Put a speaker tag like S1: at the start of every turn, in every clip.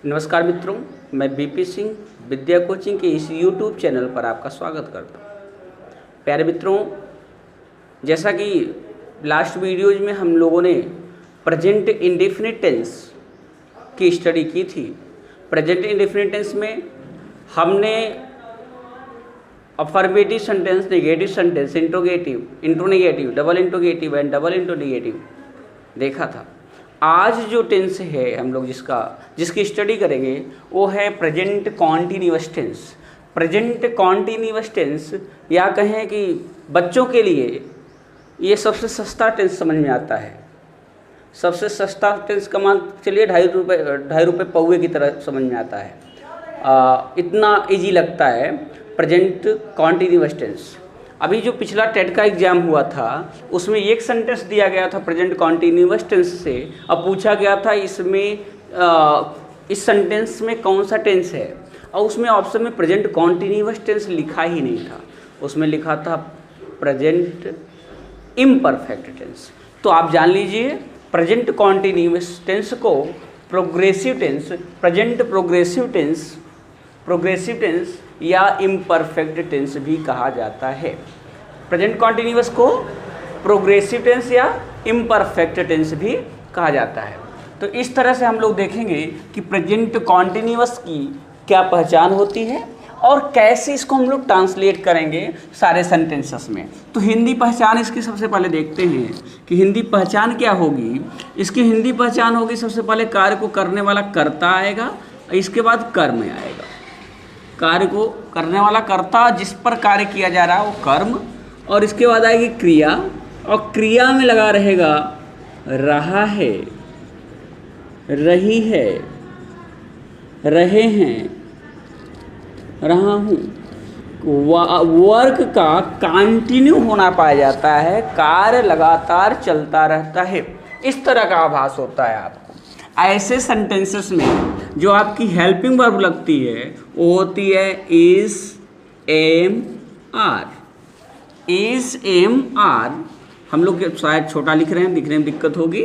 S1: नमस्कार मित्रों, मैं बीपी सिंह विद्या कोचिंग के इस यूट्यूब चैनल पर आपका स्वागत करता हूँ। प्यारे मित्रों, जैसा कि लास्ट वीडियोज में हम लोगों ने प्रेजेंट इंडेफिनिट टेंस की स्टडी की थी। प्रेजेंट इंडेफिनिट टेंस में हमने affirmative sentence, negative sentence, interrogative, intronegative, double interrogative and double intronegative देखा था। आज जो टेंस है हम लोग जिसकी स्टडी करेंगे वो है present continuous tense. Present continuous tense, या कहें कि बच्चों के लिए ये सबसे सस्ता टेंस समझ में आता है। सबसे सस्ता टेंस का मान चलिए ₹2.5 पौवे की तरह समझ में आता है। इतना इजी लगता है प्रेजेंट कॉन्टिन्यूअस टेंस। अभी जो पिछला टेट का एग्जाम हुआ था उसमें एक सेंटेंस दिया गया था प्रेजेंट कॉन्टिन्यूअस टेंस से। अब पूछा गया था इसमें इस सेंटेंस में कौन सा टेंस है, और उसमें ऑप्शन में प्रेजेंट कॉन्टिन्यूअस टेंस लिखा ही नहीं था, उसमें लिखा था प्रेजेंट इम्परफेक्ट टेंस। तो आप जान लीजिए प्रेजेंट कॉन्टिन्यूअस टेंस को progressive tense, present progressive tense या इम्परफेक्ट टेंस भी कहा जाता है। प्रेजेंट कॉन्टिन्यूअस को प्रोग्रेसिव टेंस या इम्परफेक्ट टेंस भी कहा जाता है। तो इस तरह से हम लोग देखेंगे कि प्रेजेंट कॉन्टिन्यूअस की क्या पहचान होती है और कैसे इसको हम लोग ट्रांसलेट करेंगे सारे सेंटेंसेस में। तो हिंदी पहचान इसकी सबसे पहले देखते हैं कि हिंदी पहचान क्या होगी। इसकी हिंदी पहचान होगी, सबसे पहले कार्य को करने वाला कर्ता आएगा, इसके बाद कर्म आएगा। कार्य को करने वाला कर्ता, जिस पर कार्य किया जा रहा है वो कर्म, और इसके बाद आएगी क्रिया, और क्रिया में लगा रहेगा रहा है, रही है, रहे हैं, रहा हूँ। वर्क का कंटिन्यू होना पाया जाता है, कार्य लगातार चलता रहता है, इस तरह का आभास होता है आपको। ऐसे सेंटेंसेस में जो आपकी हेल्पिंग वर्ब लगती है वो होती है is, am, are. Is, am, are हम लोग शायद छोटा लिख रहे हैं, दिखने में दिक्कत होगी।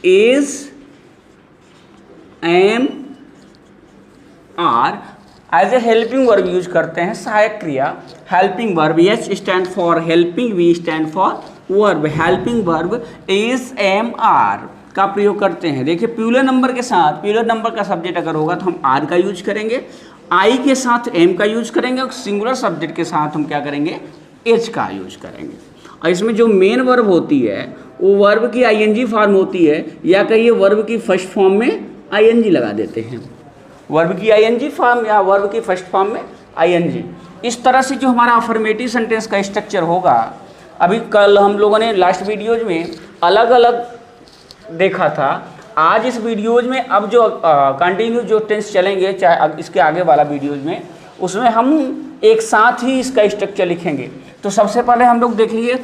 S1: Is, am, are as a helping verb use करते हैं, सहायक क्रिया। Helping verb, H stand for helping, V stand for verb. Helping verb is, am, are का प्रयोग करते हैं। देखिए प्यूलर नंबर के साथ, प्यूलर नंबर का सब्जेक्ट अगर होगा तो हम आर का यूज करेंगे, आई के साथ एम का यूज करेंगे, और सिंगुलर सब्जेक्ट के साथ हम क्या करेंगे, एच का यूज करेंगे। और इसमें जो मेन वर्ब होती है वो वर्ब की आईएनजी फॉर्म होती है, या कहिए वर्ब की फर्स्ट फॉर्म में आईएनजी लगा देते हैं। वर्ब की आईएनजी फॉर्म या वर्ब की फर्स्ट फॉर्म में आईएनजी। इस तरह से जो हमारा अफर्मेटिव सेंटेंस का स्ट्रक्चर होगा, अभी कल हम लोगों ने लास्ट वीडियोज में अलग अलग देखा था। आज इस वीडियोज में अब जो कंटिन्यू जो टेंस चलेंगे, चाहे अब इसके आगे वाला वीडियोज में, उसमें हम एक साथ ही इसका स्ट्रक्चर लिखेंगे। तो सबसे पहले हम लोग देखेंगे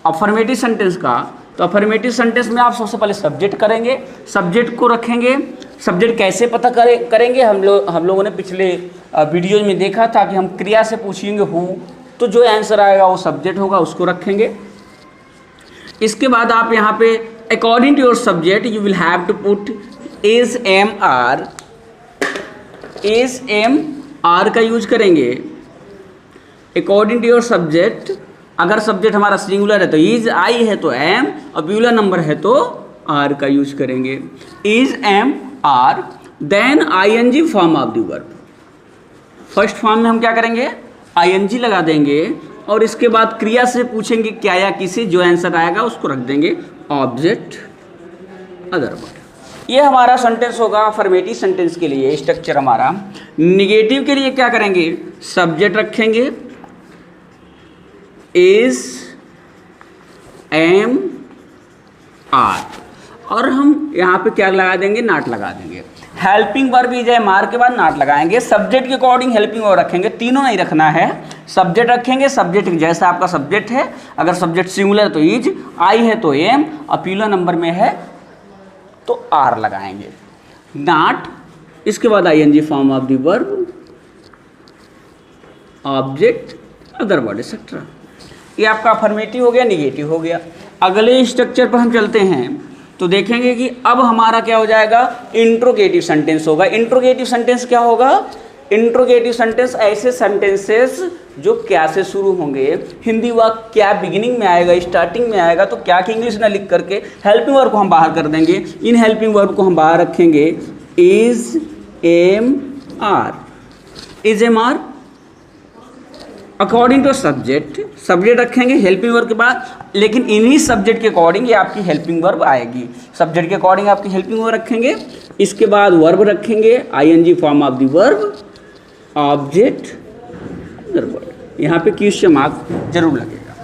S1: अफर्मेटिव सेंटेंस का। तो अफर्मेटिव सेंटेंस में आप सबसे पहले सब्जेक्ट करेंगे, सब्जेक्ट को रखेंगे। सब्जेक्ट कैसे पता करेंगे, हम लोगों ने पिछले वीडियोज में देखा था कि हम क्रिया से पूछेंगे हु, तो जो आंसर आएगा वो सब्जेक्ट होगा, उसको रखेंगे। इसके बाद आप यहाँ पे according to your subject you will have to put is, am, are। is, am, are का यूज करेंगे according to your subject। अगर सब्जेक्ट हमारा सिंगुलर है तो is, आई है तो am, और प्यूलर नंबर है तो are का यूज करेंगे। is, am, are, then ing form of the verb. First form में हम क्या करेंगे, ing लगा देंगे, और इसके बाद क्रिया से पूछेंगे क्या या किसे, जो आंसर आएगा उसको रख देंगे ऑब्जेक्ट, अदर वर्ड। ये हमारा सेंटेंस होगा अफर्मेटिव सेंटेंस के लिए स्ट्रक्चर हमारा। निगेटिव के लिए क्या करेंगे, सब्जेक्ट रखेंगे इज, एम, आर, और हम यहाँ पे क्या लगा देंगे, नॉट लगा देंगे। Helping verb is, am, are के बाद नॉट लगाएंगे। सब्जेक्ट के अकॉर्डिंग हेल्पिंग वर्ब रखेंगे, तीनों नहीं रखना है। सब्जेक्ट रखेंगे, सब्जेक्ट जैसा आपका सब्जेक्ट है, अगर सब्जेक्ट सिंगुलर तो इज, आई है तो एम, और प्यूलर नंबर में है तो आर लगाएंगे। नॉट, इसके बाद ING form of the verb, object, other word etcetera. ये आपका अफर्मेटिव हो गया, निगेटिव हो गया। अगले स्ट्रक्चर पर हम चलते हैं तो देखेंगे कि अब हमारा क्या हो जाएगा, इंट्रोगेटिव सेंटेंस होगा। इंट्रोगेटिव सेंटेंस क्या होगा, इंट्रोगेटिव सेंटेंस ऐसे सेंटेंसेस जो क्या से शुरू होंगे, हिंदी वाक्य क्या बिगिनिंग में आएगा, स्टार्टिंग में आएगा, तो क्या की इंग्लिश ना लिख करके हेल्पिंग वर्ब को हम बाहर कर देंगे। इन हेल्पिंग वर्ब को हम बाहर रखेंगे is, am, are, is, am, are according to subject, subject रखेंगे हेल्पिंग वर्ब के बाद, लेकिन इन्हीं सब्जेक्ट के अकॉर्डिंग ये आपकी हेल्पिंग वर्ब आएगी। सब्जेक्ट के अकॉर्डिंग आपकी हेल्पिंग वर्ब रखेंगे, इसके बाद वर्ब रखेंगे ING form of the verb, object, verb. यहाँ पे क्वेश्चन मार्क जरूर लगेगा।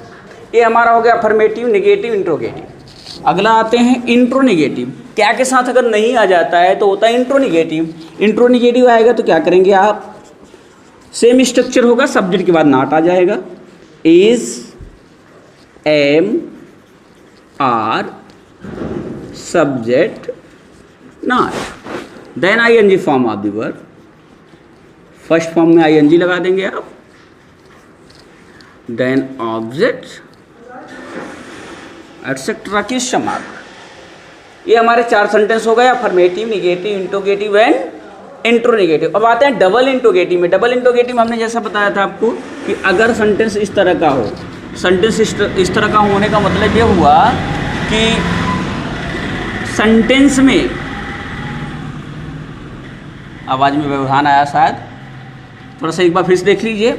S1: ये हमारा हो गया अफर्मेटिव, नेगेटिव, इंट्रोगेटिव। अगला आते हैं इंट्रोनेगेटिव। क्या के साथ अगर नहीं आ जाता है तो होता है इंट्रोनेगेटिव। इंट्रोनेगेटिव आएगा तो क्या करेंगे आप, सेम स्ट्रक्चर होगा, सब्जेक्ट के बाद नॉट आ जाएगा, is, am, are, subject, not, then ING form of the verb. First form में आईएनजी लगा देंगे आप, then object etcetera question mark. ये हमारे 4 सेंटेंस हो गए, affirmative, negative, interrogative and interronegative. अब आते हैं डबल इंट्रोगेटिव में। डबल इंट्रोगेटिव हमने जैसा बताया था आपको कि अगर सेंटेंस इस तरह का हो, सेंटेंस इस तरह का होने का मतलब ये हुआ कि सेंटेंस में, आवाज़ में व्यवधान आया शायद, थोड़ा सा एक बार फिर से देख लीजिए।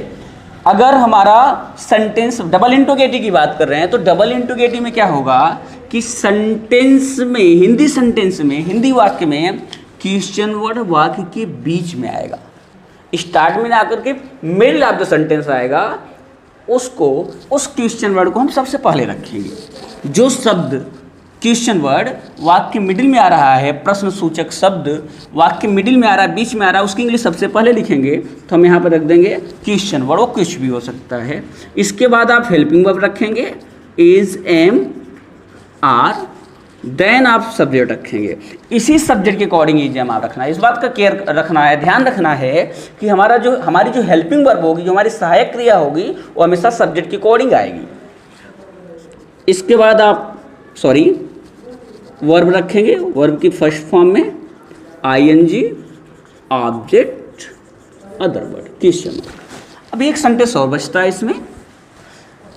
S1: अगर हमारा सेंटेंस डबल इंट्रोगेटिव की बात कर रहे हैं तो डबल इंट्रोगेटिव में क्या होगा कि सेंटेंस में, हिंदी सेंटेंस में, हिंदी वाक्य में क्वेश्चन वर्ड वाक्य के बीच में आएगा, स्टार्ट में आकर के मिडिल ऑफ द सेंटेंस आएगा, उसको, उस क्वेश्चन वर्ड को हम सबसे पहले रखेंगे। जो शब्द क्वेश्चन वर्ड वाक्य मिडिल में आ रहा है, प्रश्न सूचक शब्द वाक्य मिडिल में आ रहा है, बीच में आ रहा है, उसकी इंग्लिश सबसे पहले लिखेंगे तो हम यहाँ पर रख देंगे क्वेश्चन वर्ड, वो कुछ भी हो सकता है। इसके बाद आप हेल्पिंग वर्ब रखेंगे इज, एम, आर, देन आप सब्जेक्ट रखेंगे। इसी सब्जेक्ट के अकॉर्डिंग इज, एम, आर रखना है। इस बात का केयर रखना है, ध्यान रखना है कि हमारी जो हेल्पिंग वर्ब होगी, जो हमारी सहायक क्रिया होगी, वो हमेशा सब्जेक्ट के अकॉर्डिंग आएगी। इसके बाद आप वर्ब रखेंगे, वर्ब की फर्स्ट फॉर्म में ING, object, other word, question mark. अब एक सेंटेंस और बचता है इसमें।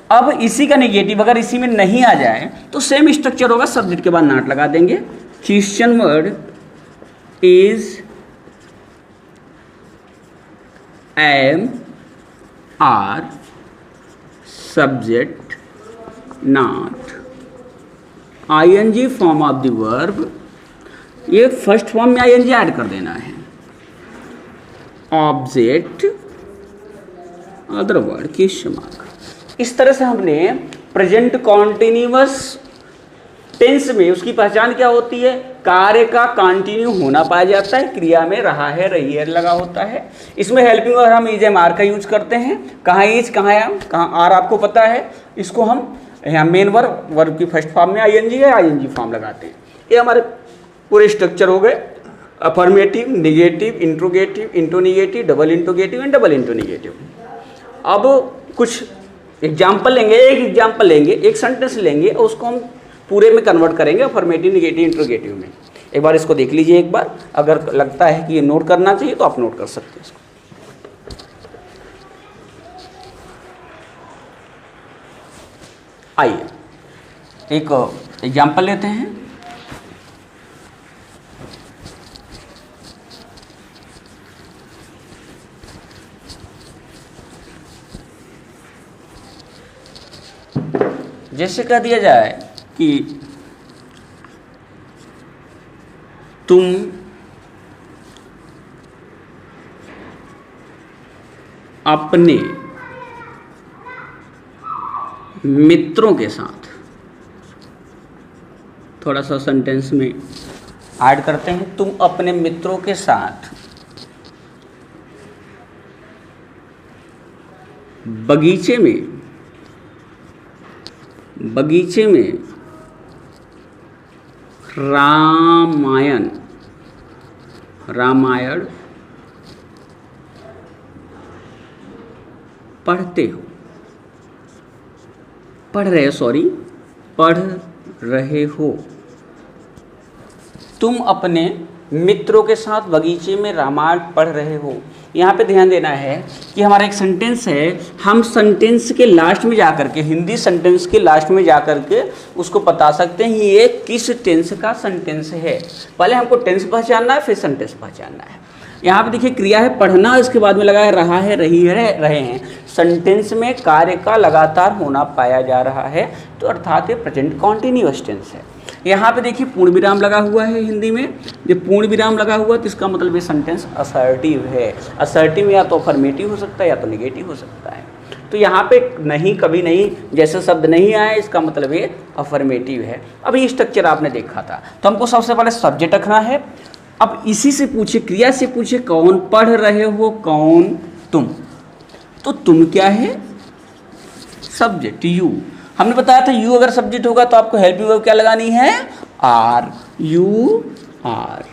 S1: अब इसी का नेगेटिव अगर इसी में नहीं आ जाए तो सेम स्ट्रक्चर होगा, सब्जेक्ट के बाद नॉट लगा देंगे, question word is, am, are, subject, not, ING form of the verb. ये फर्स्ट फॉर्म में आईएनजी ऐड कर देना है, object, other word, question mark. इस तरह से हमने प्रेजेंट कॉन्टिन्यूअस टेंस में उसकी पहचान क्या होती है, कार्य का कंटिन्यू होना पाया जाता है, क्रिया में रहा है, रही है लगा होता है। इसमें हेल्पिंग वर्ब हम इज, एम, आर का यूज करते हैं। कहाँ इज, कहाँ एम, कहाँ आर आपको पता है। इसको हम यहाँ मेन वर्ब की फर्स्ट फॉर्म में आईएनजी है, आईएनजी फॉर्म लगाते हैं। ये हमारे पूरे स्ट्रक्चर हो गए, affirmative, negative, interrogative, intronegative, double interrogative and double intronegative. अब कुछ एग्जाम्पल लेंगे, एक एग्जाम्पल लेंगे, एक सेंटेंस लेंगे और उसको हम पूरे में कन्वर्ट करेंगे अफर्मेटिव, नेगेटिव, इंट्रोगेटिव में। एक बार इसको देख लीजिए एक बार, अगर लगता है कि ये नोट करना चाहिए तो आप नोट कर सकते हैं इसको। आइए एक एग्जाम्पल लेते हैं। जैसे कह दिया जाए कि तुम अपने मित्रों के साथ, थोड़ा सा सेंटेंस में ऐड करते हैं, तुम अपने मित्रों के साथ बगीचे में रामायण पढ़ रहे हो। तुम अपने मित्रों के साथ बगीचे में रामायण पढ़ रहे हो। यहाँ पे ध्यान देना है कि हमारा एक सेंटेंस है, हम सेंटेंस के लास्ट में जाकर के, हिंदी सेंटेंस के लास्ट में जाकर के उसको बता सकते हैं ये किस टेंस का सेंटेंस है। पहले हमको टेंस पहचानना है, फिर सेंटेंस पहचानना है। यहाँ पे देखिए क्रिया है पढ़ना, इसके बाद में लगा है रहा है, रही है, रहे हैं। सेंटेंस में कार्य का लगातार होना पाया जा रहा है, तो अर्थात ये प्रेजेंट कॉन्टिन्यूअस टेंस है। यहाँ पे देखिए पूर्ण विराम लगा हुआ है हिंदी में, जब पूर्ण विराम लगा हुआ तो इसका मतलब ये सेंटेंस असर्टिव है। असर्टिव या तो अफर्मेटिव हो सकता है या तो निगेटिव हो सकता है। तो यहाँ पे नहीं, कभी नहीं जैसे शब्द नहीं आए, इसका मतलब ये अफर्मेटिव है। अभी स्ट्रक्चर आपने देखा था, तो हमको सबसे पहले सब्जेक्ट रखना है। अब इसी से पूछे, क्रिया से पूछे कौन पढ़ रहे हो, कौन, तुम। तो तुम क्या है, सब्जेक्ट यू। हमने बताया था यू अगर सब्जेक्ट होगा तो आपको हेल्पिंग वर्ब क्या लगानी है, आर, यू आर।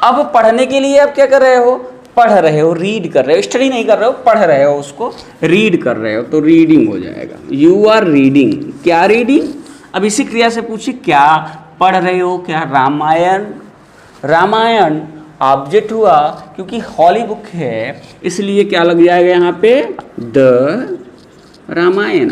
S1: अब पढ़ने के लिए आप क्या कर रहे हो, पढ़ रहे हो, रीड कर रहे हो, स्टडी नहीं कर रहे हो, पढ़ रहे हो, उसको रीड कर रहे हो, तो रीडिंग हो जाएगा। यू आर रीडिंग, क्या रीडिंग। अब इसी क्रिया से पूछिए क्या पढ़ रहे हो, क्या रामायण। रामायण ऑब्जेक्ट हुआ, क्योंकि हॉली बुक है इसलिए क्या लग जाएगा यहाँ पे, the Ramayan.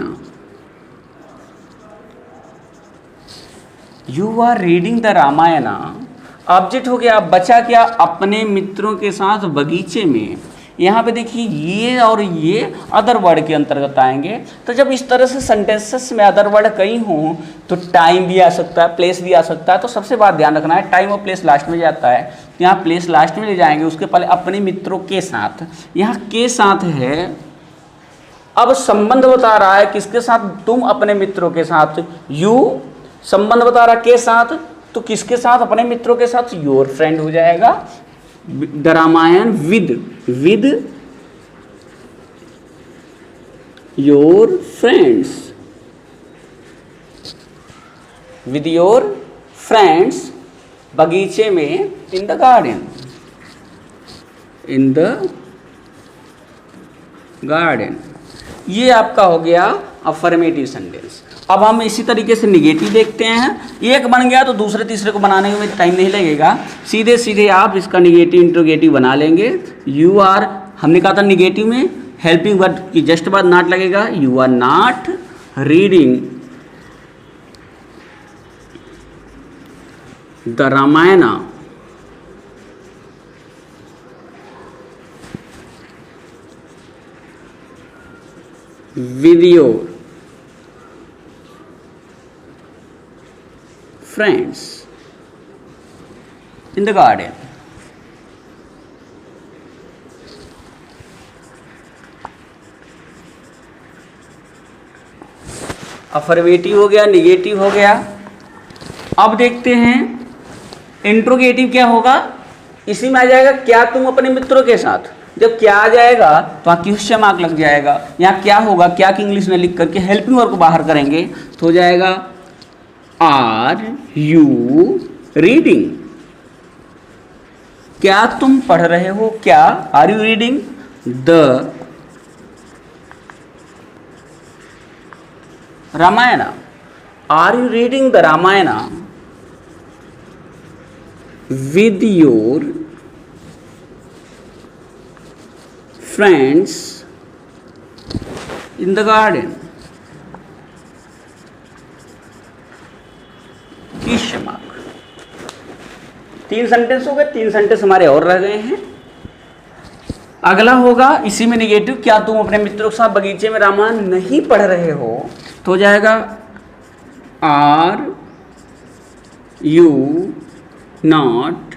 S1: You are reading the Ramayan object हो गया। बचा क्या, अपने मित्रों के साथ बगीचे में। यहाँ पे देखिए ये और ये अदर वर्ड के अंतर्गत आएंगे। तो जब इस तरह से सेंटेंसेस में अदर वर्ड कई हों तो टाइम भी आ सकता है, प्लेस भी आ सकता है। तो सबसे बात ध्यान रखना है, टाइम और प्लेस लास्ट में जाता है, तो यहाँ प्लेस लास्ट में ले जाएंगे, उसके पहले अपने मित्रों के साथ। यहाँ के साथ है, अब संबंध बता रहा है किसके साथ, तुम अपने मित्रों के साथ। यू संबंध बता रहा के साथ, तो किसके साथ, अपने मित्रों के साथ, योर फ्रेंड हो जाएगा। The Ramayan with your friends, with your friends, बगीचे में, in the garden, in the garden. ये आपका हो गया अफर्मेटिव सेंटेंस। अब हम इसी तरीके से निगेटिव देखते हैं। एक बन गया तो दूसरे तीसरे को बनाने में टाइम नहीं लगेगा, सीधे सीधे आप इसका निगेटिव इंट्रोगेटिव बना लेंगे। यू आर, हमने कहा था निगेटिव में हेल्पिंग वर्ब की जस्ट बाद नॉट लगेगा। You are not reading the Ramayan with your friends in the garden. Affirmative हो गया, निगेटिव हो गया। अब देखते हैं इंट्रोगेटिव क्या होगा। इसी में आ जाएगा क्या तुम अपने मित्रों के साथ। जब क्या आ जाएगा तो वहाँ क्वेश्चन मार्क लग जाएगा। यहाँ क्या होगा, क्या की इंग्लिश में लिख करके हेल्पिंग वर्ब को बाहर करेंगे तो हो जाएगा आर यू रीडिंग। क्या तुम पढ़ रहे हो, क्या are you reading the Ramayan. Are you reading the Ramayan with your friends in the garden. Question mark. 3 sentence हो गए, 3 सेंटेंस हमारे और रह गए हैं। अगला होगा इसी में निगेटिव, क्या तुम अपने मित्रों के साथ बगीचे में रामायण नहीं पढ़ रहे हो, तो हो जाएगा are you not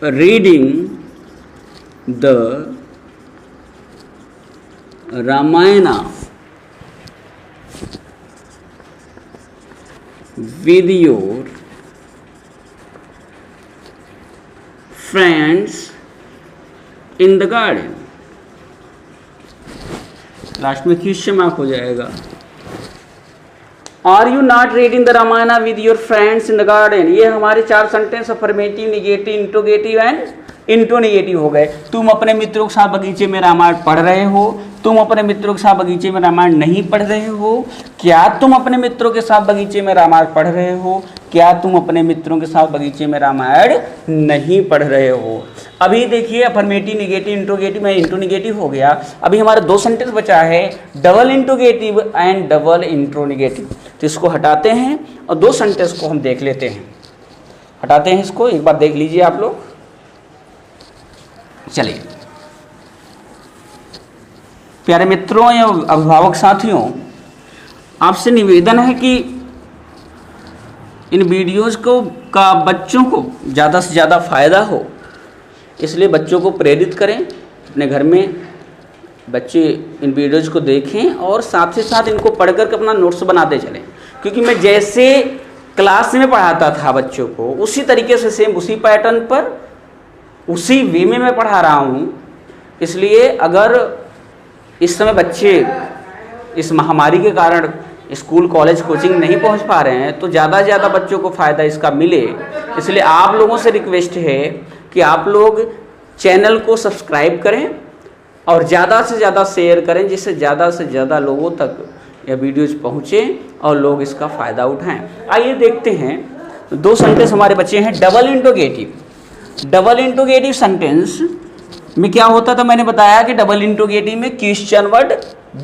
S1: reading the Ramayan with your friends in the garden। Last में क्वेश्चन मार्क हो जाएगा। Are you not reading the Ramayan with your friends in the garden. ये हमारे 4 sentence affirmative, negative, interrogative and intronegative हो गए। तुम अपने मित्रों के साथ बगीचे में रामायण पढ़ रहे हो, तुम अपने मित्रों के साथ बगीचे में रामायण नहीं पढ़ रहे हो, क्या तुम अपने मित्रों के साथ बगीचे में रामायण पढ़ रहे हो, क्या तुम अपने मित्रों के साथ बगीचे में रामायण नहीं पढ़ रहे हो? अभी देखिए अफर्मेटिव, नेगेटिव, इंट्रोगेटिव में इंट्रोनेगेटिव हो गया। अभी हमारे 2 सेंटेंस बचा है, डबल इंट्रोगेटिव एंड डबल इंट्रोनेगेटिव। तो इसको हटाते हैं और 2 सेंटेंस को हम देख लेते हैं। हटाते हैं इसको, एक बार देख लीजिए आप लोग। चलिए प्यारे मित्रों या अभिभावक साथियों, आपसे निवेदन है कि इन वीडियोज़ को का बच्चों को ज़्यादा से ज़्यादा फ़ायदा हो, इसलिए बच्चों को प्रेरित करें। अपने घर में बच्चे इन वीडियोज़ को देखें और साथ ही साथ इनको पढ़ कर के अपना नोट्स बनाते चलें। क्योंकि मैं जैसे क्लास में पढ़ाता था बच्चों को, उसी तरीके से सेम उसी पैटर्न पर उसी वे में मैं पढ़ा रहा हूँ। इसलिए अगर इस समय बच्चे इस महामारी के कारण स्कूल, कॉलेज, कोचिंग नहीं पहुंच पा रहे हैं, तो ज़्यादा से ज़्यादा बच्चों को फ़ायदा इसका मिले। इसलिए आप लोगों से रिक्वेस्ट है कि आप लोग चैनल को सब्सक्राइब करें और ज़्यादा से ज़्यादा शेयर करें, जिससे ज़्यादा से ज़्यादा लोगों तक यह वीडियोज़ पहुँचे और लोग इसका फ़ायदा उठाएं। आइए देखते हैं, 2 सेंटेंस हमारे बच्चे हैं। Double interrogative. Double interrogative sentence में क्या होता था, मैंने बताया कि डबल इंट्रोगेटिव में क्वेश्चन वर्ड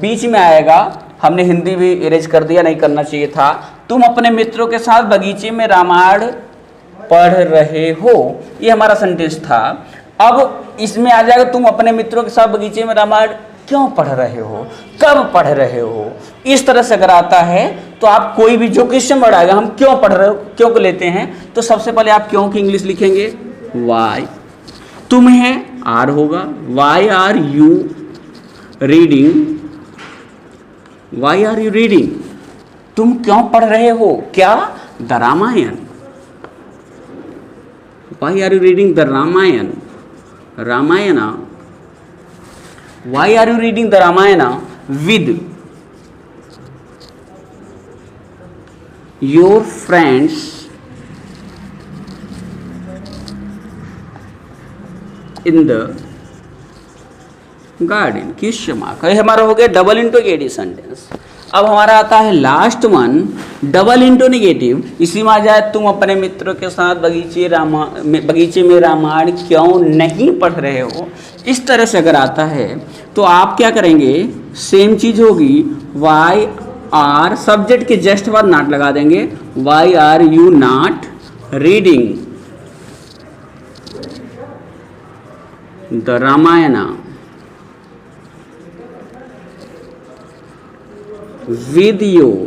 S1: बीच में आएगा। हमने हिंदी भी इरेज कर दिया, नहीं करना चाहिए था। तुम अपने मित्रों के साथ बगीचे में रामायण पढ़ रहे हो, ये हमारा सेंटेंस था। अब इसमें आ जाएगा तुम अपने मित्रों के साथ बगीचे में रामायण क्यों पढ़ रहे हो, कब पढ़ रहे हो। इस तरह से अगर आता है तो आप कोई भी जो क्वेश्चन वर्ड आएगा, हम क्यों पढ़ रहे हो, क्यों को लेते हैं, तो सबसे पहले आप क्यों की इंग्लिश लिखेंगे वाई। तुम्हें आर होगा, why are you reading, why are you reading, तुम क्यों पढ़ रहे हो, क्या, the Ramayan. Why are you reading the Ramayan, Ramayana. Why are you reading the Ramayana with your friends in the garden. Question mark. ये हमारा हो गया डबल इंट्रोगेटिव सेंटेंस। अब हमारा आता है लास्ट वन, डबल इंट्रोनेगेटिव। इसी में आ जाए तुम अपने मित्रों के साथ बगीचे में रामायण क्यों नहीं पढ़ रहे हो। इस तरह से अगर आता है तो आप क्या करेंगे, सेम चीज होगी, वाई आर सब्जेक्ट के जस्ट बाद नॉट लगा देंगे, why are you not reading the Ramayana with your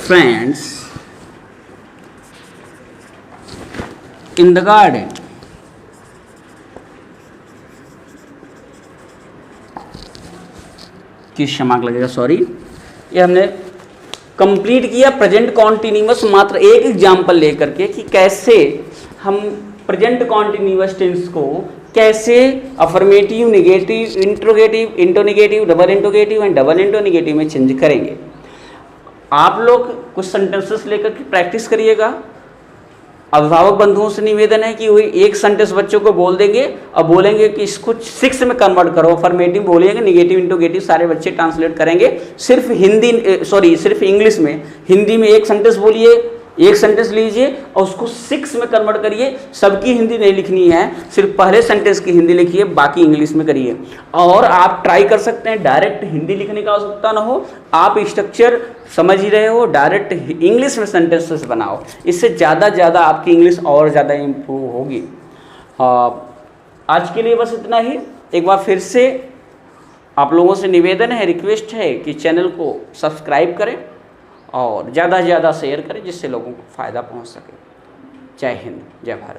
S1: friends in the garden। Question mark लगेगा, सॉरी। ये हमने कंप्लीट किया प्रेजेंट कॉन्टिन्यूअस, मात्र एक एग्जाम्पल लेकर के कि कैसे हम प्रेजेंट कॉन्टिन्यूअस टेंस को कैसे affirmative, negative, interrogative, intronegative, double interrogative and double intronegative में चेंज करेंगे। आप लोग कुछ सेंटेंसेस लेकर के प्रैक्टिस करिएगा। अभिभावक बंधुओं से निवेदन है कि वही एक सेंटेंस बच्चों को बोल देंगे और बोलेंगे कि इसको 6 में कन्वर्ट करो। अफर्मेटिव बोलेंगे, नेगेटिव, इंट्रोगेटिव सारे बच्चे ट्रांसलेट करेंगे। सिर्फ इंग्लिश में, हिंदी में एक सेंटेंस बोलिए, एक सेंटेंस लीजिए और उसको 6 में कन्वर्ट करिए। सबकी हिंदी नहीं लिखनी है, सिर्फ पहले सेंटेंस की हिंदी लिखिए, बाकी इंग्लिश में करिए। और आप ट्राई कर सकते हैं डायरेक्ट हिंदी लिखने का आवश्यकता ना हो, आप स्ट्रक्चर समझ ही रहे हो, डायरेक्ट इंग्लिश में सेंटेंसेस बनाओ। इससे ज़्यादा आपकी इंग्लिश और ज़्यादा इम्प्रूव होगी। आज के लिए बस इतना ही। एक बार फिर से आप लोगों से निवेदन है, रिक्वेस्ट है कि चैनल को सब्सक्राइब करें और ज़्यादा से ज़्यादा शेयर करें, जिससे लोगों को फ़ायदा पहुंच सके। जय हिंद, जय भारत।